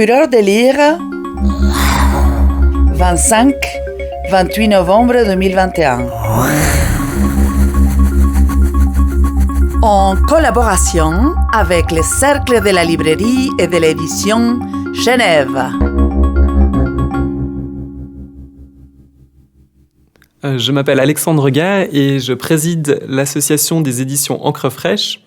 Fureur de lire, 25-28 novembre 2021. En collaboration avec le Cercle de la librairie et de l'édition Genève. Je m'appelle Alexandre Gay et je préside l'association des éditions Encre Fraîche.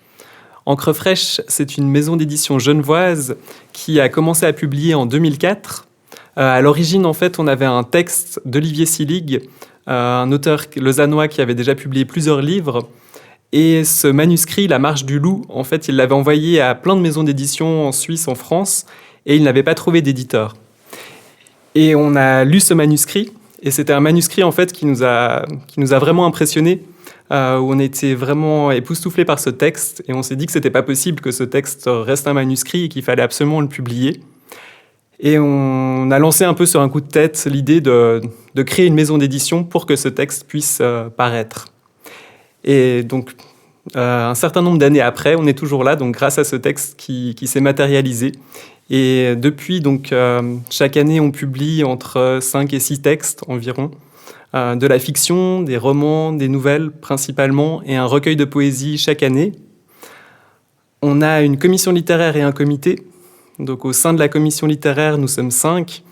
Encre Fraîche, c'est une maison d'édition genevoise qui a commencé à publier en 2004. À l'origine, en fait, on avait un texte d'Olivier Sillig, un auteur lausannois qui avait déjà publié plusieurs livres. Et ce manuscrit, La Marche du Loup, en fait, il l'avait envoyé à plein de maisons d'édition en Suisse, en France, et il n'avait pas trouvé d'éditeur. Et on a lu ce manuscrit, et c'était un manuscrit, en fait, qui nous a vraiment impressionnés, où on était vraiment époustouflés par ce texte, et on s'est dit que c'était pas possible que ce texte reste un manuscrit et qu'il fallait absolument le publier. Et on a lancé un peu sur un coup de tête l'idée de créer une maison d'édition pour que ce texte puisse paraître. Et donc, un certain nombre d'années après, on est toujours là, donc grâce à ce texte qui s'est matérialisé. Et depuis, donc, chaque année, on publie entre 5 et 6 textes environ, de la fiction, des romans, des nouvelles principalement, et un recueil de poésie chaque année. On a une commission littéraire et un comité. Donc, au sein de la commission littéraire, nous sommes 5.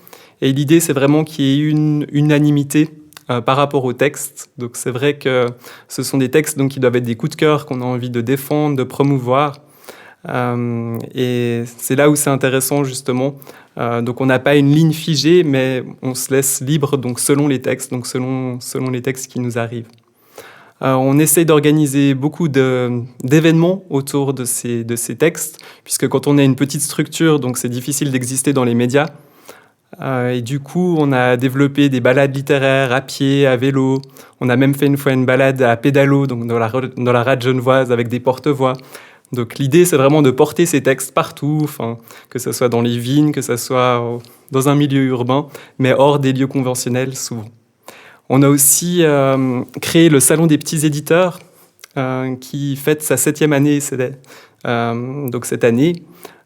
Et l'idée, c'est vraiment qu'il y ait une unanimité par rapport aux textes. Donc, c'est vrai que ce sont des textes donc, qui doivent être des coups de cœur qu'on a envie de défendre, de promouvoir. Et c'est là où c'est intéressant, justement. Donc, on n'a pas une ligne figée, mais on se laisse libre donc, selon les textes, donc selon les textes qui nous arrivent. On essaye d'organiser beaucoup d'événements autour de ces textes, puisque quand on a une petite structure, donc c'est difficile d'exister dans les médias. Et du coup, on a développé des balades littéraires à pied, à vélo. On a même fait une fois une balade à pédalo, donc dans la rade genevoise avec des porte-voix. Donc l'idée, c'est vraiment de porter ces textes partout, que ce soit dans les vignes, que ce soit dans un milieu urbain, mais hors des lieux conventionnels souvent. On a aussi créé le Salon des petits éditeurs, qui fête sa 7e année donc cette année.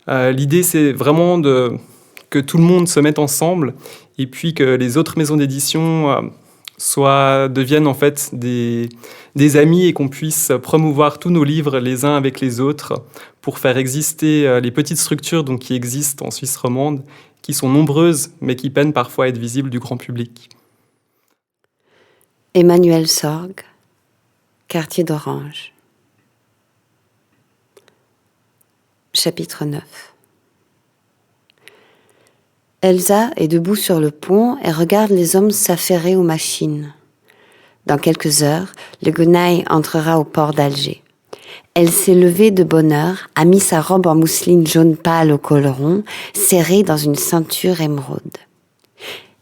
L'idée, c'est vraiment que tout le monde se mette ensemble et puis que les autres maisons d'édition deviennent en fait des amis et qu'on puisse promouvoir tous nos livres les uns avec les autres pour faire exister les petites structures donc, qui existent en Suisse romande, qui sont nombreuses mais qui peinent parfois à être visibles du grand public. Emmanuel Sorgue, Quartier d'Orange. Chapitre 9. Elsa est debout sur le pont et regarde les hommes s'affairer aux machines. Dans quelques heures, le Gonaï entrera au port d'Alger. Elle s'est levée de bonne heure, a mis sa robe en mousseline jaune pâle au col rond, serrée dans une ceinture émeraude.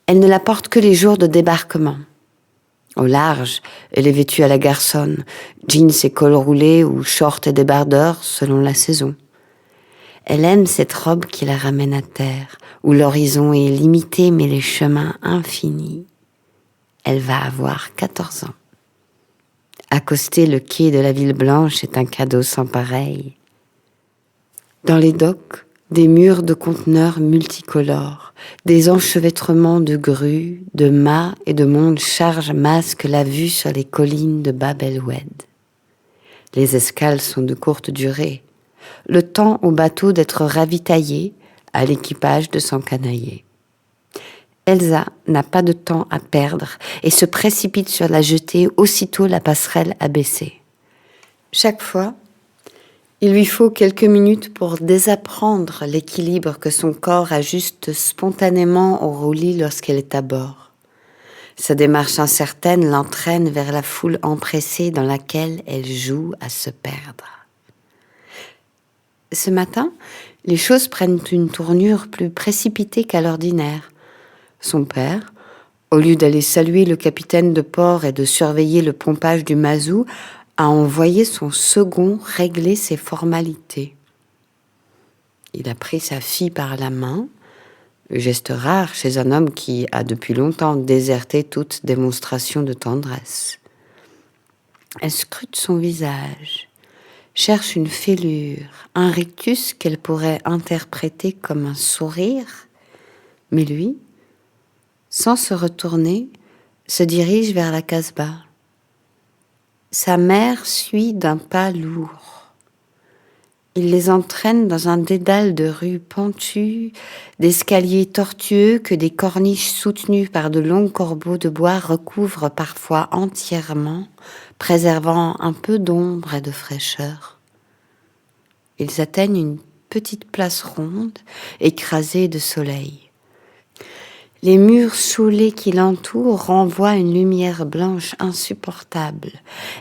Elle ne la porte que les jours de débarquement. Au large, elle est vêtue à la garçonne, jeans et col roulé ou shorts et débardeurs selon la saison. Elle aime cette robe qui la ramène à terre, où l'horizon est limité mais les chemins infinis. Elle va avoir 14 ans. Accoster le quai de la Ville Blanche est un cadeau sans pareil. Dans les docks, des murs de conteneurs multicolores, des enchevêtrements de grues, de mâts et de mondes charges masquent la vue sur les collines de Bab el-Oued. Les escales sont de courte durée. Le temps au bateau d'être ravitaillé, à l'équipage de s'encanailler. Elsa n'a pas de temps à perdre et se précipite sur la jetée aussitôt la passerelle abaissée. Chaque fois, il lui faut quelques minutes pour désapprendre l'équilibre que son corps ajuste spontanément au roulis lorsqu'elle est à bord. Sa démarche incertaine l'entraîne vers la foule empressée dans laquelle elle joue à se perdre. Ce matin, les choses prennent une tournure plus précipitée qu'à l'ordinaire. Son père, au lieu d'aller saluer le capitaine de port et de surveiller le pompage du mazou, a envoyé son second régler ses formalités. Il a pris sa fille par la main, geste rare chez un homme qui a depuis longtemps déserté toute démonstration de tendresse. Elle scrute son visage. cherche une fêlure, un rictus qu'elle pourrait interpréter comme un sourire, mais lui, sans se retourner, se dirige vers la Casbah. Sa mère suit d'un pas lourd. Il les entraîne dans un dédale de rues pentues, d'escaliers tortueux que des corniches soutenues par de longs corbeaux de bois recouvrent parfois entièrement, préservant un peu d'ombre et de fraîcheur. Ils atteignent une petite place ronde, écrasée de soleil. Les murs saoulés qui l'entourent renvoient une lumière blanche insupportable,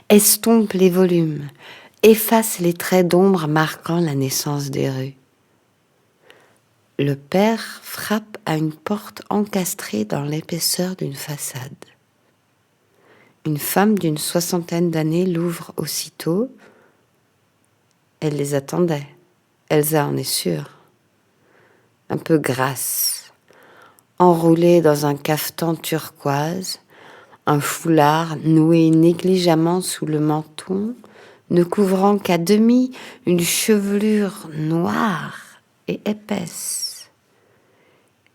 estompent les volumes, effacent les traits d'ombre marquant la naissance des rues. Le père frappe à une porte encastrée dans l'épaisseur d'une façade. Une femme d'une 60aine d'années l'ouvre aussitôt. Elle les attendait. Elsa en est sûre. Un peu grasse, enroulée dans un cafetan turquoise, un foulard noué négligemment sous le menton, ne couvrant qu'à demi une chevelure noire et épaisse.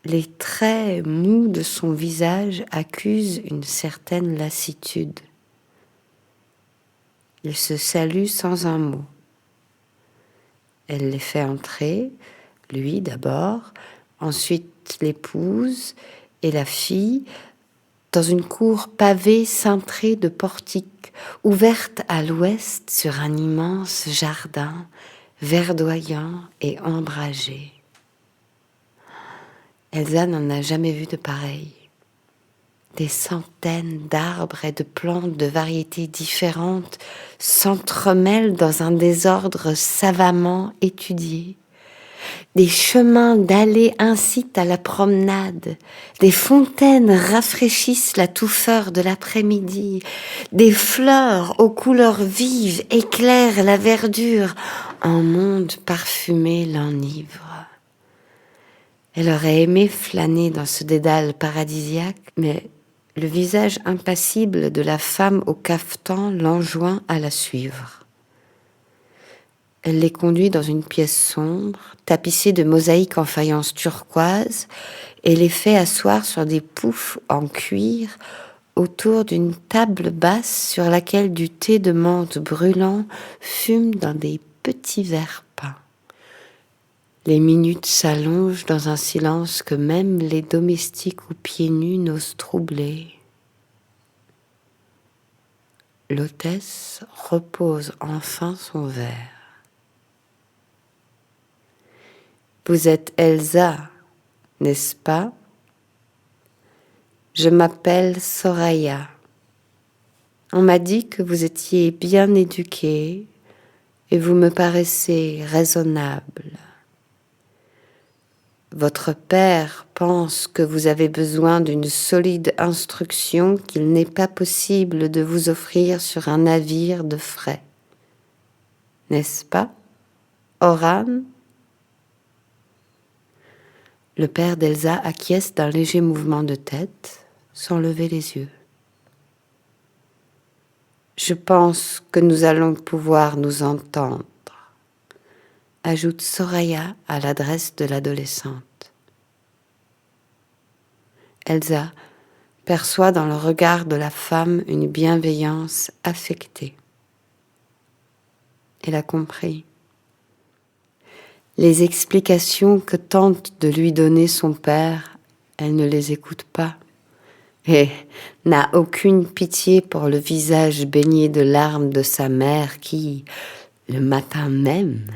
Les traits mous de son visage accusent une certaine lassitude. Ils se saluent sans un mot. Elle les fait entrer, lui d'abord, ensuite l'épouse et la fille, dans une cour pavée cintrée de portiques, ouverte à l'ouest sur un immense jardin, verdoyant et ombragé. Elsa n'en a jamais vu de pareil. Des centaines d'arbres et de plantes de variétés différentes s'entremêlent dans un désordre savamment étudié. Des chemins d'allées incitent à la promenade, des fontaines rafraîchissent la touffeur de l'après-midi, des fleurs aux couleurs vives éclairent la verdure, un monde parfumé l'enivre. Elle aurait aimé flâner dans ce dédale paradisiaque, mais le visage impassible de la femme au cafetan l'enjoint à la suivre. Elle les conduit dans une pièce sombre, tapissée de mosaïques en faïence turquoise, et les fait asseoir sur des poufs en cuir autour d'une table basse sur laquelle du thé de menthe brûlant fume dans des petits verres peints. Les minutes s'allongent dans un silence que même les domestiques aux pieds nus n'osent troubler. L'hôtesse repose enfin son verre. Vous êtes Elsa, n'est-ce pas? Je m'appelle Soraya. On m'a dit que vous étiez bien éduquée et vous me paraissez raisonnable. Votre père pense que vous avez besoin d'une solide instruction qu'il n'est pas possible de vous offrir sur un navire de fret. N'est-ce pas, Oran? Le père d'Elsa acquiesce d'un léger mouvement de tête, sans lever les yeux. Je pense que nous allons pouvoir nous entendre, ajoute Soraya à l'adresse de l'adolescente. Elsa perçoit dans le regard de la femme une bienveillance affectée. Elle a compris. Les explications que tente de lui donner son père, elle ne les écoute pas et n'a aucune pitié pour le visage baigné de larmes de sa mère qui, le matin même,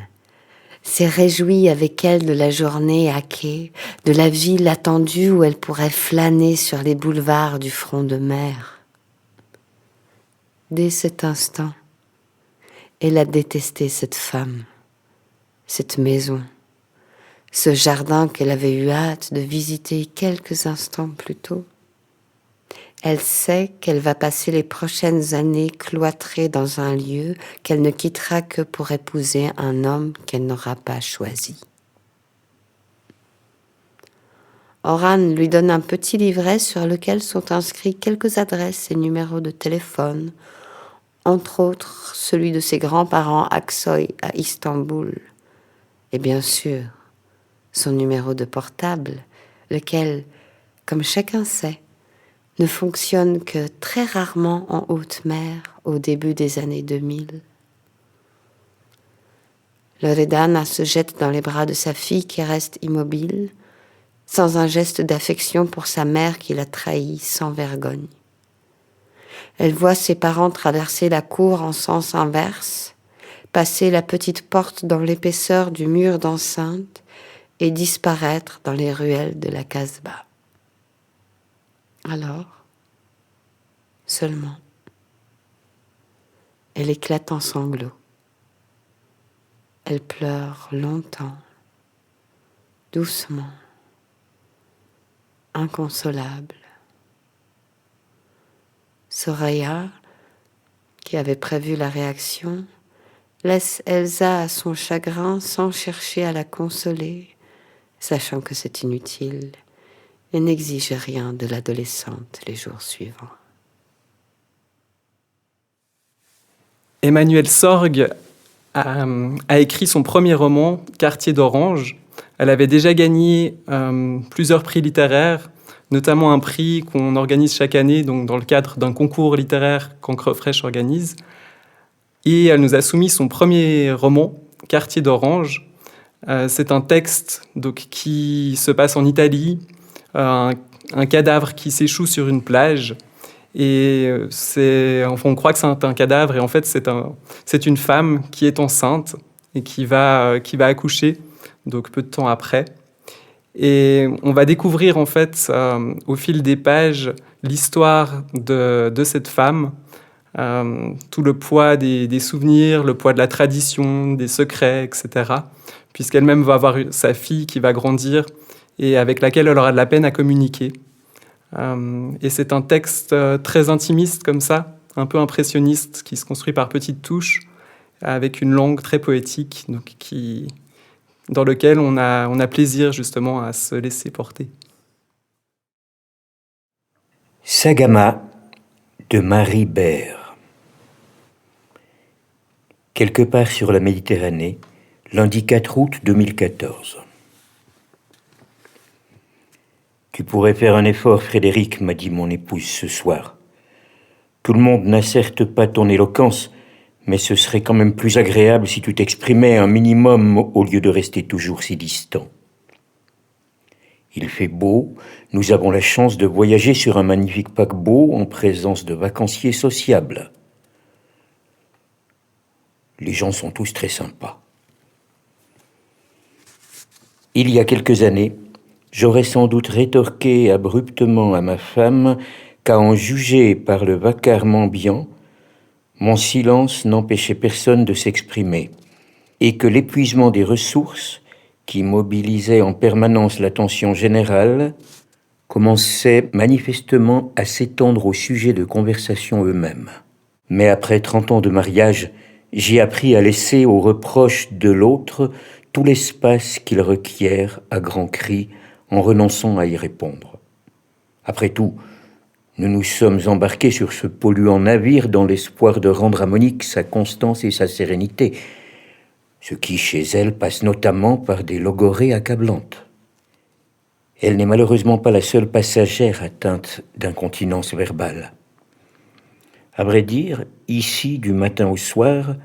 s'est réjouie avec elle de la journée à quai, de la ville attendue où elle pourrait flâner sur les boulevards du front de mer. Dès cet instant, elle a détesté cette femme, cette maison, ce jardin qu'elle avait eu hâte de visiter quelques instants plus tôt. Elle sait qu'elle va passer les prochaines années cloîtrée dans un lieu qu'elle ne quittera que pour épouser un homme qu'elle n'aura pas choisi. Oran lui donne un petit livret sur lequel sont inscrits quelques adresses et numéros de téléphone, entre autres celui de ses grands-parents Aksoy à Istanbul, et bien sûr son numéro de portable, lequel, comme chacun sait, ne fonctionne que très rarement en haute mer au début des années 2000. Loredana se jette dans les bras de sa fille qui reste immobile, sans un geste d'affection pour sa mère qui l'a trahie sans vergogne. Elle voit ses parents traverser la cour en sens inverse, passer la petite porte dans l'épaisseur du mur d'enceinte et disparaître dans les ruelles de la Casbah. Alors, seulement, elle éclate en sanglots. Elle pleure longtemps, doucement, inconsolable. Soraya, qui avait prévu la réaction, laisse Elsa à son chagrin sans chercher à la consoler, sachant que c'est inutile, et n'exige rien de l'adolescente les jours suivants. Emmanuelle Sorg a écrit son premier roman, Quartier d'Orange. Elle avait déjà gagné plusieurs prix littéraires, notamment un prix qu'on organise chaque année donc dans le cadre d'un concours littéraire qu'Encre Fraîche organise. Et elle nous a soumis son premier roman, Quartier d'Orange. C'est un texte donc, qui se passe en Italie, un cadavre qui s'échoue sur une plage. Et on croit que c'est un cadavre, et en fait, c'est une femme qui est enceinte et qui va accoucher, donc peu de temps après. Et on va découvrir, en fait, au fil des pages, l'histoire de cette femme, tout le poids des souvenirs, le poids de la tradition, des secrets, etc. Puisqu'elle-même va avoir sa fille qui va grandir et avec laquelle elle aura de la peine à communiquer. Et c'est un texte très intimiste comme ça, un peu impressionniste, qui se construit par petites touches, avec une langue très poétique, donc dans lequel on a plaisir justement à se laisser porter. Sagama de Marie Baird. Quelque part sur la Méditerranée, lundi 4 août 2014. Tu pourrais faire un effort, Frédéric, m'a dit mon épouse ce soir. Tout le monde n'a certes pas ton éloquence, mais ce serait quand même plus agréable si tu t'exprimais un minimum au lieu de rester toujours si distant. Il fait beau, nous avons la chance de voyager sur un magnifique paquebot en présence de vacanciers sociables. Les gens sont tous très sympas. Il y a quelques années, j'aurais sans doute rétorqué abruptement à ma femme qu'à en juger par le vacarme ambiant, mon silence n'empêchait personne de s'exprimer, et que l'épuisement des ressources, qui mobilisait en permanence l'attention générale, commençait manifestement à s'étendre au sujet de conversation eux-mêmes. Mais après 30 ans de mariage, j'ai appris à laisser aux reproches de l'autre tout l'espace qu'il requiert à grands cris, en renonçant à y répondre. Après tout, nous nous sommes embarqués sur ce polluant navire dans l'espoir de rendre à Monique sa constance et sa sérénité, ce qui, chez elle, passe notamment par des logorrhées accablantes. Elle n'est malheureusement pas la seule passagère atteinte d'incontinence verbale. À vrai dire, ici, du matin au soir,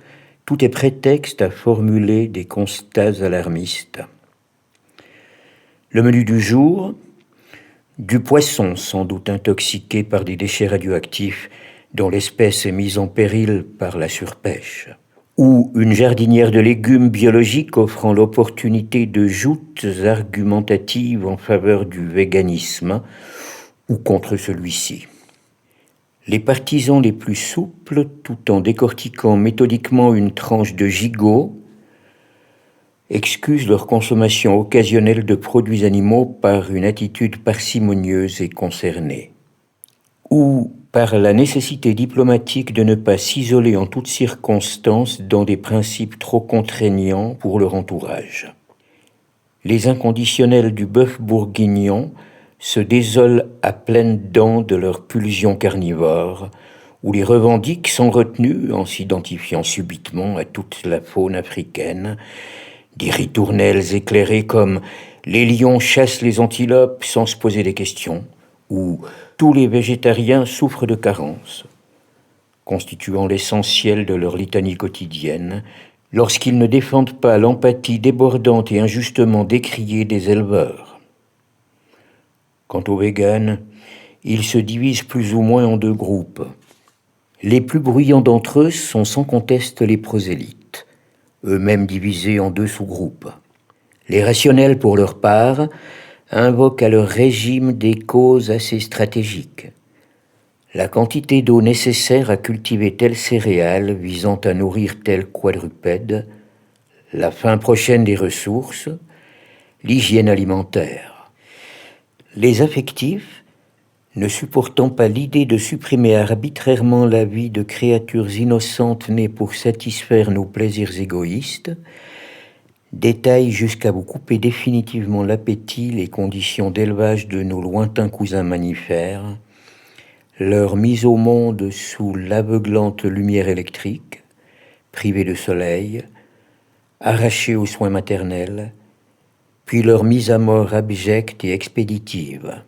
tout est prétexte à formuler des constats alarmistes. Le menu du jour, du poisson sans doute intoxiqué par des déchets radioactifs dont l'espèce est mise en péril par la surpêche, ou une jardinière de légumes biologiques offrant l'opportunité de joutes argumentatives en faveur du véganisme ou contre celui-ci. Les partisans les plus souples, tout en décortiquant méthodiquement une tranche de gigot, excusent leur consommation occasionnelle de produits animaux par une attitude parcimonieuse et concernée, ou par la nécessité diplomatique de ne pas s'isoler en toutes circonstances dans des principes trop contraignants pour leur entourage. Les inconditionnels du bœuf bourguignon se désolent à pleines dents de leur pulsion carnivore, ou les revendique sans retenue en s'identifiant subitement à toute la faune africaine, des ritournelles éclairées comme « les lions chassent les antilopes sans se poser des questions » ou « tous les végétariens souffrent de carences », constituant l'essentiel de leur litanie quotidienne, lorsqu'ils ne défendent pas l'empathie débordante et injustement décriée des éleveurs. Quant aux véganes, ils se divisent plus ou moins en deux groupes. Les plus bruyants d'entre eux sont sans conteste les prosélytes, eux-mêmes divisés en deux sous-groupes. Les rationnels, pour leur part, invoquent à leur régime des causes assez stratégiques. La quantité d'eau nécessaire à cultiver telle céréale visant à nourrir tel quadrupède, la fin prochaine des ressources, l'hygiène alimentaire. Les affectifs, ne supportant pas l'idée de supprimer arbitrairement la vie de créatures innocentes nées pour satisfaire nos plaisirs égoïstes, détaillent jusqu'à vous couper définitivement l'appétit les conditions d'élevage de nos lointains cousins mammifères, leur mise au monde sous l'aveuglante lumière électrique, privés de soleil, arrachés aux soins maternels, puis leur mise à mort abjecte et expéditive.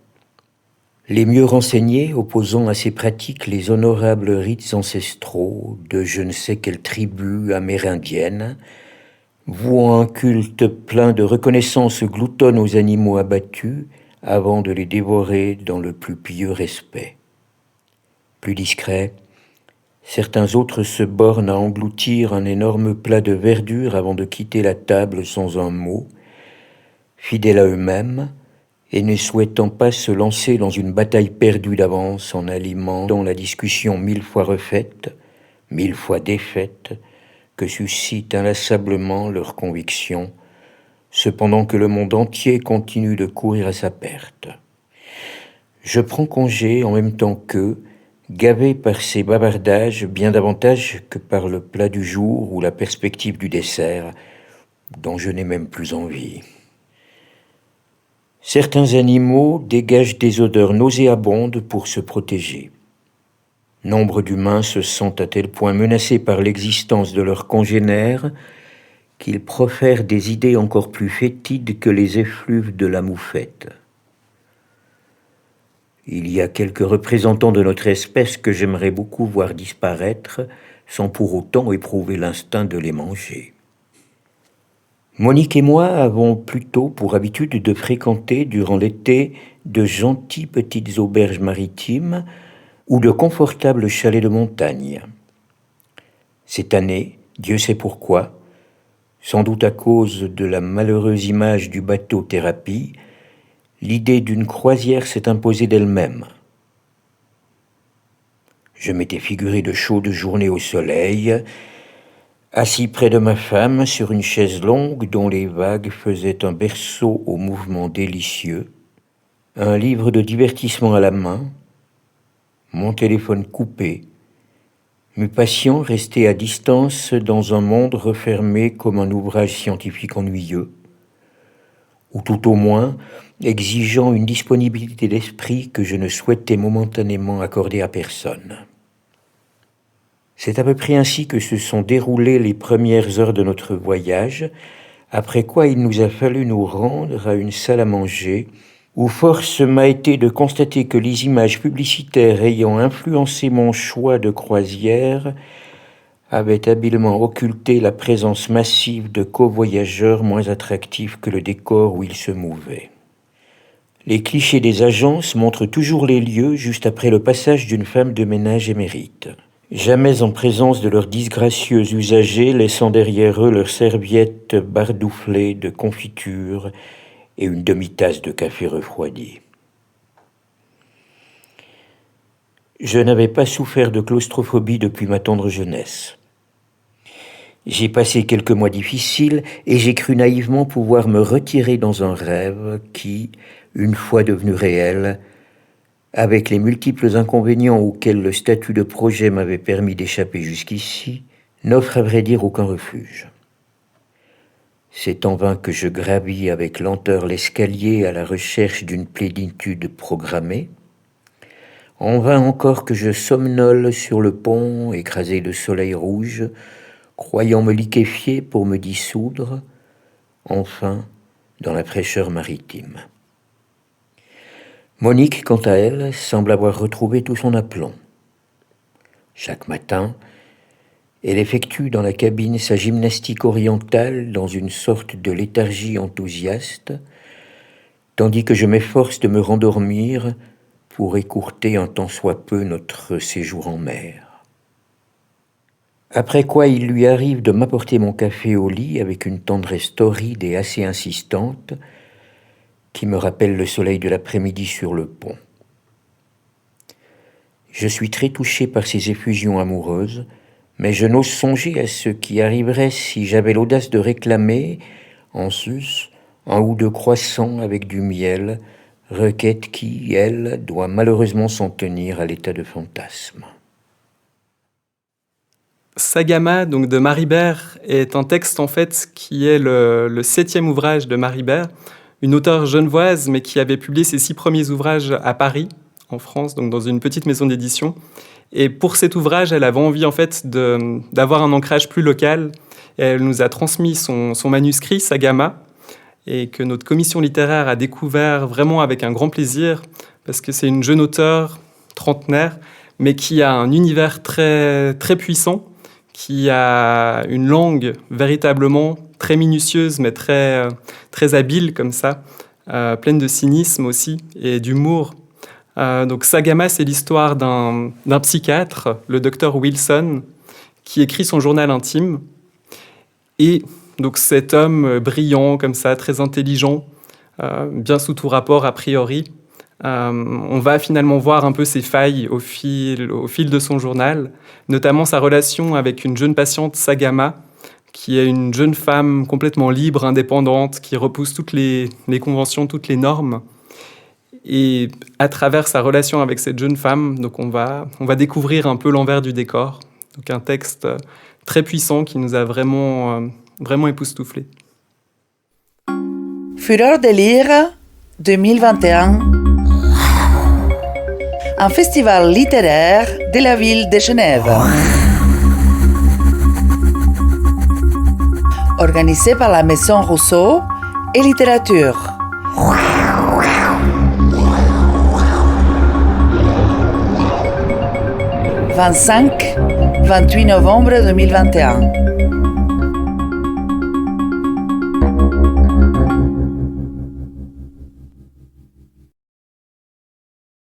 Les mieux renseignés, opposant à ces pratiques les honorables rites ancestraux de je ne sais quelle tribu amérindienne, vouant un culte plein de reconnaissance gloutonne aux animaux abattus avant de les dévorer dans le plus pieux respect. Plus discrets, certains autres se bornent à engloutir un énorme plat de verdure avant de quitter la table sans un mot, fidèles à eux-mêmes, et ne souhaitant pas se lancer dans une bataille perdue d'avance en alimentant la discussion 1000 fois refaite, 1000 fois défaite, que suscite inlassablement leurs convictions, cependant que le monde entier continue de courir à sa perte. Je prends congé en même temps qu'eux, gavé par ces bavardages bien davantage que par le plat du jour ou la perspective du dessert, dont je n'ai même plus envie. Certains animaux dégagent des odeurs nauséabondes pour se protéger. Nombre d'humains se sentent à tel point menacés par l'existence de leurs congénères qu'ils profèrent des idées encore plus fétides que les effluves de la moufette. Il y a quelques représentants de notre espèce que j'aimerais beaucoup voir disparaître sans pour autant éprouver l'instinct de les manger. Monique et moi avons plutôt pour habitude de fréquenter durant l'été de gentilles petites auberges maritimes ou de confortables chalets de montagne. Cette année, Dieu sait pourquoi, sans doute à cause de la malheureuse image du bateau thérapie, l'idée d'une croisière s'est imposée d'elle-même. Je m'étais figuré de chaudes journées au soleil, assis près de ma femme sur une chaise longue dont les vagues faisaient un berceau au mouvement délicieux, un livre de divertissement à la main, mon téléphone coupé, mes patients restés à distance dans un monde refermé comme un ouvrage scientifique ennuyeux, ou tout au moins exigeant une disponibilité d'esprit que je ne souhaitais momentanément accorder à personne. C'est à peu près ainsi que se sont déroulées les premières heures de notre voyage, après quoi il nous a fallu nous rendre à une salle à manger, où force m'a été de constater que les images publicitaires ayant influencé mon choix de croisière avaient habilement occulté la présence massive de covoyageurs moins attractifs que le décor où ils se mouvaient. Les clichés des agences montrent toujours les lieux juste après le passage d'une femme de ménage émérite. Jamais en présence de leurs disgracieux usagers, laissant derrière eux leurs serviettes bardouflées de confiture et une demi-tasse de café refroidi. Je n'avais pas souffert de claustrophobie depuis ma tendre jeunesse. J'ai passé quelques mois difficiles et j'ai cru naïvement pouvoir me retirer dans un rêve qui, une fois devenu réel, avec les multiples inconvénients auxquels le statut de projet m'avait permis d'échapper jusqu'ici, n'offre à vrai dire aucun refuge. C'est en vain que je gravis avec lenteur l'escalier à la recherche d'une plénitude programmée. En vain encore que je somnole sur le pont, écrasé de soleil rouge, croyant me liquéfier pour me dissoudre, enfin dans la fraîcheur maritime. Monique, quant à elle, semble avoir retrouvé tout son aplomb. Chaque matin, elle effectue dans la cabine sa gymnastique orientale dans une sorte de léthargie enthousiaste, tandis que je m'efforce de me rendormir pour écourter un tant soit peu notre séjour en mer. Après quoi il lui arrive de m'apporter mon café au lit avec une tendresse torride et assez insistante qui me rappelle le soleil de l'après-midi sur le pont. Je suis très touché par ces effusions amoureuses, mais je n'ose songer à ce qui arriverait si j'avais l'audace de réclamer, en sus, un ou deux croissants avec du miel, requête qui, elle, doit malheureusement s'en tenir à l'état de fantasme. Sagama, donc de Maribert, est un texte en fait qui est le 7e ouvrage de Maribert, une auteure genevoise mais qui avait publié ses 6 premiers ouvrages à Paris, en France, donc dans une petite maison d'édition. Et pour cet ouvrage, elle avait envie en fait d'avoir un ancrage plus local. Et elle nous a transmis son manuscrit, Sagama, et que notre commission littéraire a découvert vraiment avec un grand plaisir, parce que c'est une jeune auteure, trentenaire, mais qui a un univers très, très puissant, qui a une langue véritablement très minutieuse, mais très, très habile comme ça, pleine de cynisme aussi, et d'humour. Donc Sagama, c'est l'histoire d'un psychiatre, le docteur Wilson, qui écrit son journal intime, et donc cet homme brillant comme ça, très intelligent, bien sous tout rapport a priori, on va finalement voir un peu ses failles au fil de son journal, notamment sa relation avec une jeune patiente, Sagama, qui est une jeune femme complètement libre, indépendante, qui repousse toutes les conventions, toutes les normes. Et à travers sa relation avec cette jeune femme, donc on va découvrir un peu l'envers du décor. Donc un texte très puissant qui nous a vraiment époustouflés. Fureur de lire 2021. Un festival littéraire de la ville de Genève. Organisé par la Maison Rousseau et Littérature. 25-28 novembre 2021.